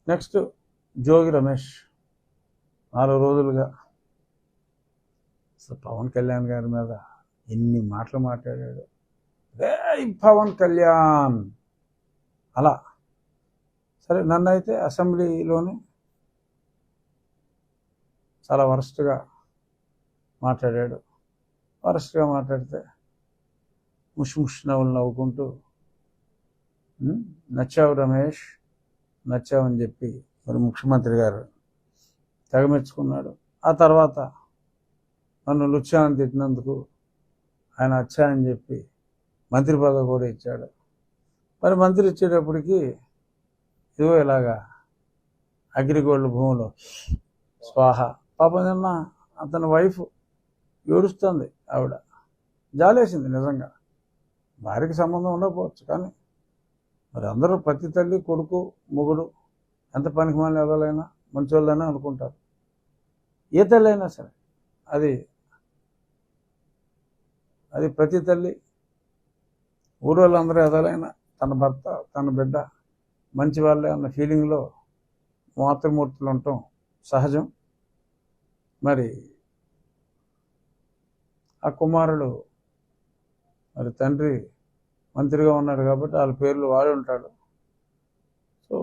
Next Jogi Ramesh 4 రోజులుగా అసలు పవన్ కళ్యాణ్ గారి మీద ఎన్ని మాటలు మాట్లాడాడు. రే పవన్ కళ్యాణ్ అలా. సరే, నన్ను అయితే అసెంబ్లీలోనే చాలా వరస్ట్గా మాట్లాడాడు. వరస్ట్గా మాట్లాడితే ముష్ నవ్వులు నవ్వుకుంటూ నచ్చావు రమేష్, నచ్చావని చెప్పి మరి ముఖ్యమంత్రి గారు తెగమెచ్చుకున్నాడు. ఆ తర్వాత నన్ను లుచ్చా అని తిట్టినందుకు ఆయన అచ్చా అని చెప్పి మంత్రి పదవి కూడా ఇచ్చాడు. మరి మంత్రి ఇచ్చేటప్పటికి ఇదిగో ఇలాగా అగ్రిగోల్డ్ భూములు స్వాహ. పాపం నిన్న అతని వైఫ్ ఏడుస్తుంది. ఆవిడ జాలేసింది నిజంగా. భార్యకి సంబంధం ఉండకపోవచ్చు, కానీ మరి అందరూ ప్రతి తల్లి కొడుకు మొగుడు ఎంత పనికి మాలిన ఎదలైనా మంచోళ్ళైనా అనుకుంటారు. ఏ తల్లి అయినా సరే అది ప్రతి తల్లి ఊరోళ్ళందరూ ఎదలైనా తన భర్త తన బిడ్డ మంచి వాళ్ళే అన్న ఫీలింగ్లో మాతృమూర్తులు ఉండటం సహజం. మరి ఆ కుమారుడు మరి తండ్రి మంత్రిగా ఉన్నాడు కాబట్టి వాళ్ళ పేర్లు వాడి ఉంటాడు. సో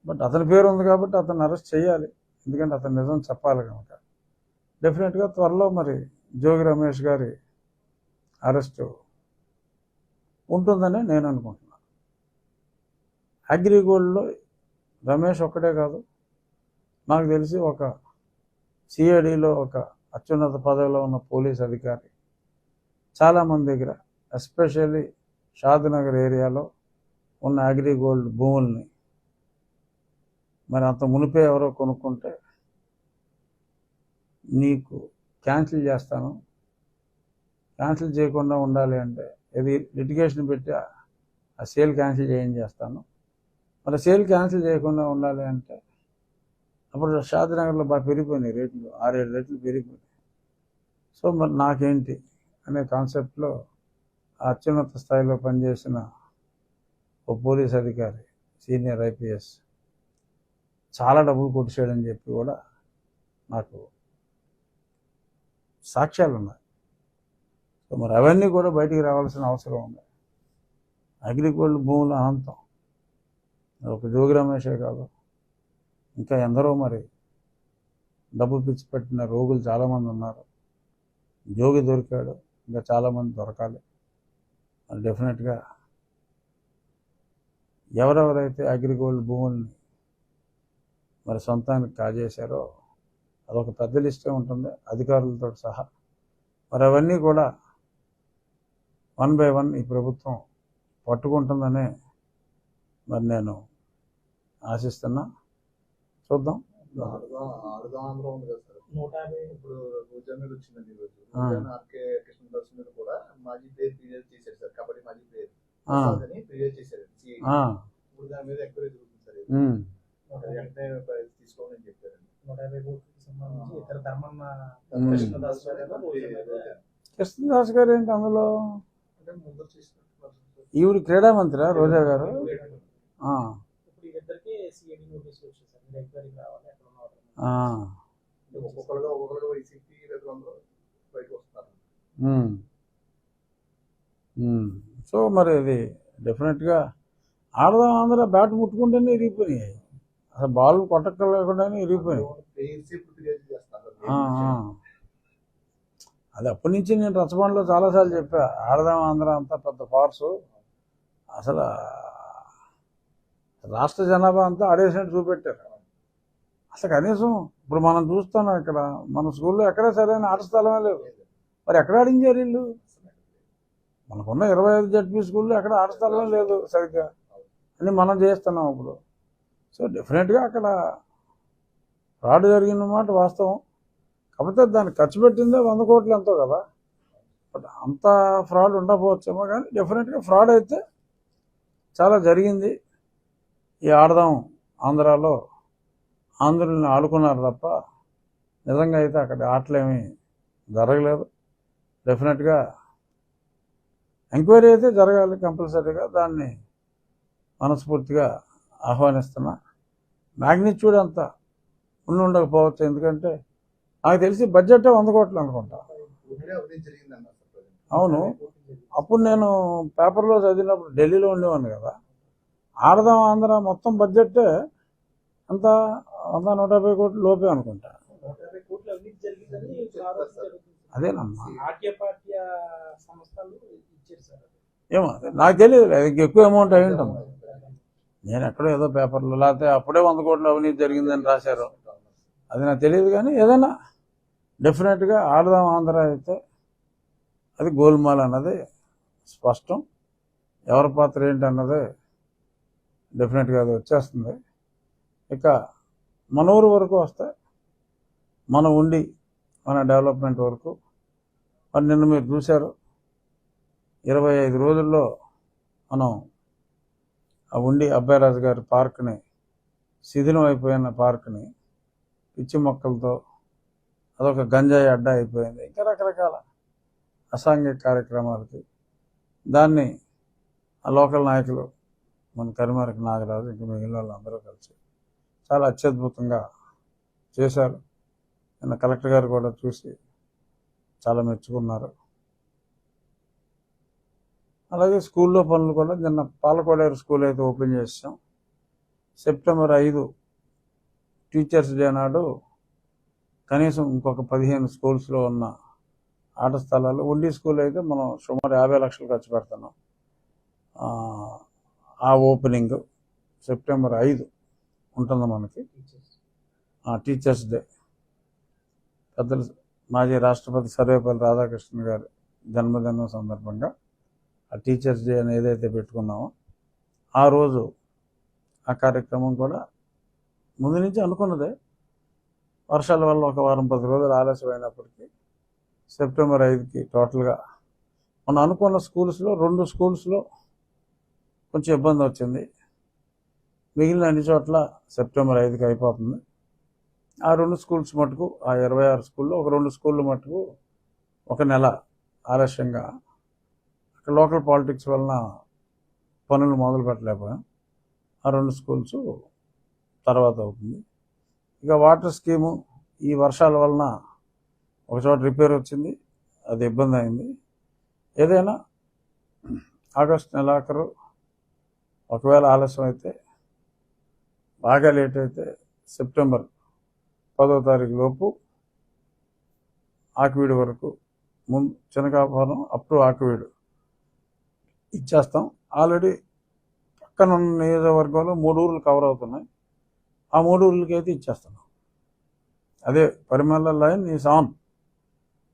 బట్ అతని పేరు ఉంది కాబట్టి అతన్ని అరెస్ట్ చేయాలి, ఎందుకంటే అతను నిజం చెప్పాలి కనుక. డెఫినెట్గా త్వరలో మరి జోగి రమేష్ గారి అరెస్టు ఉంటుందని నేను అనుకుంటున్నాను. అగ్రిగోల్డ్లో రమేష్ ఒక్కడే కాదు, నాకు తెలిసి ఒక సిఐడిలో ఒక అత్యున్నత పదవిలో ఉన్న పోలీస్ అధికారి చాలామంది దగ్గర, ఎస్పెషల్లీ షాద్నగర్ ఏరియాలో ఉన్న అగ్రిగోల్డ్ భూముల్ని మరి అంత మునిపే ఎవరో కొనుక్కుంటే నీకు క్యాన్సిల్ చేస్తాను, క్యాన్సిల్ చేయకుండా ఉండాలి అంటే ఇది లిటిగేషన్ పెట్టి ఆ సేల్ క్యాన్సిల్ చేస్తాను. మరి సేల్ క్యాన్సిల్ చేయకుండా ఉండాలి అంటే అప్పుడు షాద్నగర్లో బాగా పెరిగిపోయినాయి రేట్లు, 6-7 రెట్లు పెరిగిపోయినాయి. సో మరి నాకేంటి అనే కాన్సెప్ట్లో ఆ అత్యున్నత స్థాయిలో పనిచేసిన ఓ పోలీస్ అధికారి, సీనియర్ ఐపీఎస్, చాలా డబ్బులు కొట్టేసాడని చెప్పి కూడా నాకు సాక్ష్యాలు ఉన్నాయి. సో మరి అవన్నీ కూడా బయటికి రావాల్సిన అవసరం ఉంది. అగ్రిగోల్డ్ భూములు అనంతం. ఒక జోగి రమేషే కాదు, ఇంకా ఎందరో మరి డబ్బు పిచ్చి పట్టిన రోగులు చాలామంది ఉన్నారు. జోగి దొరికాడు, ఇంకా చాలామంది దొరకాలి. మరి డెఫినెట్గా ఎవరెవరైతే అగ్రిగోల్డ్ భూముల్ని మరి సొంతానికి కాజేశారో అదొక పెద్ద లిస్టే ఉంటుంది అధికారులతో సహా. మరి అవన్నీ కూడా 1 by 1 ఈ ప్రభుత్వం పట్టుకుంటుందనే మరి నేను ఆశిస్తున్నా. చూద్దాం. 150 ఇప్పుడు రోజా మీద వచ్చిందండి. ఈరోజు ఆర్కే కృష్ణదాస్ మీద కూడా మాజీ ప్లేయర్ ఫిర్యాదు చేశారు సార్, కబడ్డీ మాజీ ప్లేయర్ అని ఫిర్యాదు చేశారు. ఇప్పుడు దాని మీద ఎంక్వైరీ జరుగుతుంది సార్. వెంటనే తీసుకోమని చెప్పారండి. 150 కోట్లకి సంబంధించి ఇతర ధర్మన్న కృష్ణదాస్ గారు ఏంటి అందులో? అంటే ముందు చేసినట్టు ఈవిడ క్రీడా మంత్రి రోజా గారు. ఇప్పుడు ఇద్దరికి సిఐడి నోటీస్ వచ్చేసారు, మీరు ఎంక్వైరీకి రావాలి, ఎక్కడ ఉన్నారు ఒక్కొక్కరుగా వైసీపీ అందరూ బయటకు వస్తారు. సో మరి అది డెఫినెట్గా ఆడదాం ఆంధ్ర బ్యాట్ ముట్టుకుంటేనే ఇరిగిపోయినాయి, అసలు బాల్ కొట్టలేకుండానే ఇరిగిపోయినాయి. అది అప్పటి నుంచి నేను రచ్చబండలో చాలాసార్లు చెప్పా, ఆడదాం ఆంధ్ర అంతా పెద్ద ఫార్సు, అసలు రాష్ట్ర జనాభా అంతా ఆడేసినట్టు చూపెట్టారు. అసలు కనీసం ఇప్పుడు మనం చూస్తున్నాం ఇక్కడ మన స్కూల్లో ఎక్కడా సరైన ఆట స్థలమే లేదు. మరి ఎక్కడ ఆడించారు వీళ్ళు? మనకున్న 25 జడ్పీ స్కూల్లో ఎక్కడ ఆట స్థలమే లేదు సరిగ్గా అని మనం చేస్తున్నాం ఇప్పుడు. సో డెఫినెట్గా అక్కడ ఫ్రాడ్ జరిగినమాట వాస్తవం. కాకపోతే దాన్ని ఖర్చు పెట్టిందే 100 కోట్లు ఎంతో కదా. బట్ అంత ఫ్రాడ్ ఉండకపోవచ్చేమో, కానీ డెఫినెట్గా ఫ్రాడ్ అయితే చాలా జరిగింది. ఈ ఆడదాం ఆంధ్రాలో ఆంధ్రుల్ని ఆడుకున్నారు తప్ప నిజంగా అయితే అక్కడ ఆటలేమీ జరగలేదు. డెఫినెట్గా ఎంక్వైరీ అయితే జరగాలి కంపల్సరీగా, దాన్ని మనస్ఫూర్తిగా ఆహ్వానిస్తున్నా. మ్యాగ్నిట్యూడ్ అంత ఉండకపోవచ్చు. ఎందుకంటే నాకు తెలిసి బడ్జెట్ 100 కోట్లు అనుకుంటా. పూర్తిగా అవినీతి జరిగిందన్నారు సార్ ప్రజెంట్. అవును. అప్పుడు నేను పేపర్లో చదివినప్పుడు ఢిల్లీలో ఉండేవాడిని కదా. ఆడదాం ఆంధ్ర మొత్తం బడ్జెట్ అంత 150 కోట్లు లోపే అనుకుంటా. 150 కోట్ల అవినీతి జరిగిందని ఆరోపణ జరుగుతుంది. అదేనమ్మా. నాట్యపాట్య సంస్థలు ఇచ్చారు సార్. ఏమో నాకు తెలియదు, అది ఎక్కువ అమౌంట్ అయి ఉంటుంది. నేను ఎక్కడో ఏదో పేపర్లో లేకపోతే అప్పుడే 100 కోట్ల అవినీతి జరిగిందని రాశారు, అది నాకు తెలియదు. కానీ ఏదైనా డెఫినెట్గా ఆడదాం ఆంధ్ర అయితే అది గోల్మాల్ అన్నది స్పష్టం. ఎవరి పాత్ర ఏంటి అన్నది డెఫినెట్గా అది వచ్చేస్తుంది. ఇక మన ఊరు వరకు వస్తే మన ఉండి మన డెవలప్మెంట్ వరకు మరి నిన్న మీరు చూశారు, 25 రోజుల్లో మనం ఆ ఉండి అబ్బాయిరాజు గారి పార్క్ని, శిథిలం అయిపోయిన పార్క్ని పిచ్చి మొక్కలతో అదొక గంజాయి అడ్డా అయిపోయింది. ఇంకా రకరకాల అసాంఘిక కార్యక్రమాలకి దాన్ని ఆ లోకల్ నాయకులు మన కరిమేరకు నాగరాజు ఇంకా మిగిలిన వాళ్ళందరూ కలిసి చాలా అత్యద్భుతంగా చేశారు. నిన్న కలెక్టర్ గారు కూడా చూసి చాలా మెచ్చుకున్నారు. అలాగే స్కూల్లో పనులు కూడా నిన్న పాలకోడేరు స్కూల్ అయితే ఓపెన్ చేసాం. సెప్టెంబర్ 5 టీచర్స్ డే నాడు కనీసం ఇంకొక 15 స్కూల్స్లో ఉన్న ఆట స్థలాలు, ఉండి స్కూల్ అయితే మనం సుమారు 50 లక్షలు ఖర్చు పెడుతున్నాం. ఆ ఓపెనింగ్ సెప్టెంబర్ 5 ఉంటుంది మనకి. టీచర్స్ డే పెద్దలు మాజీ రాష్ట్రపతి సర్వేపల్లి రాధాకృష్ణన్ గారి జన్మదినం సందర్భంగా ఆ టీచర్స్ డే అని ఏదైతే పెట్టుకున్నామో ఆ రోజు ఆ కార్యక్రమం కూడా ముందు నుంచి అనుకున్నదే. వర్షాల వల్ల ఒక వారం 10 రోజులు ఆలస్యమైనప్పటికీ సెప్టెంబర్ 5కి టోటల్గా మనం అనుకున్న స్కూల్స్లో 2 స్కూల్స్లో కొంచెం ఇబ్బంది వచ్చింది. మిగిలిన అన్ని చోట్ల సెప్టెంబర్ 5కి అయిపోతుంది. ఆ 2 స్కూల్స్ మటుకు, ఆ 26 స్కూల్లో ఒక 2 స్కూళ్ళు మటుకు ఒక నెల ఆలస్యంగా అక్కడ లోకల్ పాలిటిక్స్ వలన పనులు మొదలు పెట్టలేకపోయాం. ఆ 2 స్కూల్స్ తర్వాత అవుతుంది. ఇక వాటర్ స్కీము ఈ వర్షాల వలన ఒక చోట రిపేర్ వచ్చింది, అది ఇబ్బంది అయింది. ఏదైనా ఆగస్టు నెలాఖరు ఒకవేళ ఆలస్యం అయితే, బాగా లేట్ అయితే సెప్టెంబర్ 10వ తారీఖు లోపు ఆకివీడు వరకు, ముందు చినకాపురం అప్ టు ఆకివీడు ఇచ్చేస్తాం. ఆల్రెడీ పక్కన ఉన్న నియోజకవర్గంలో 3 ఊర్లు కవర్ అవుతున్నాయి. ఆ 3 ఊర్లకి అయితే ఇచ్చేస్తున్నాం. అదే పరిమళ లైన్ ఈస్ ఆన్.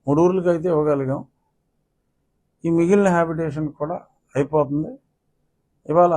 3 ఊర్లకి అయితే ఇవ్వగలిగాం. ఈ మిగిలిన హ్యాబిటేషన్ కూడా అయిపోతుంది. ఇవాళ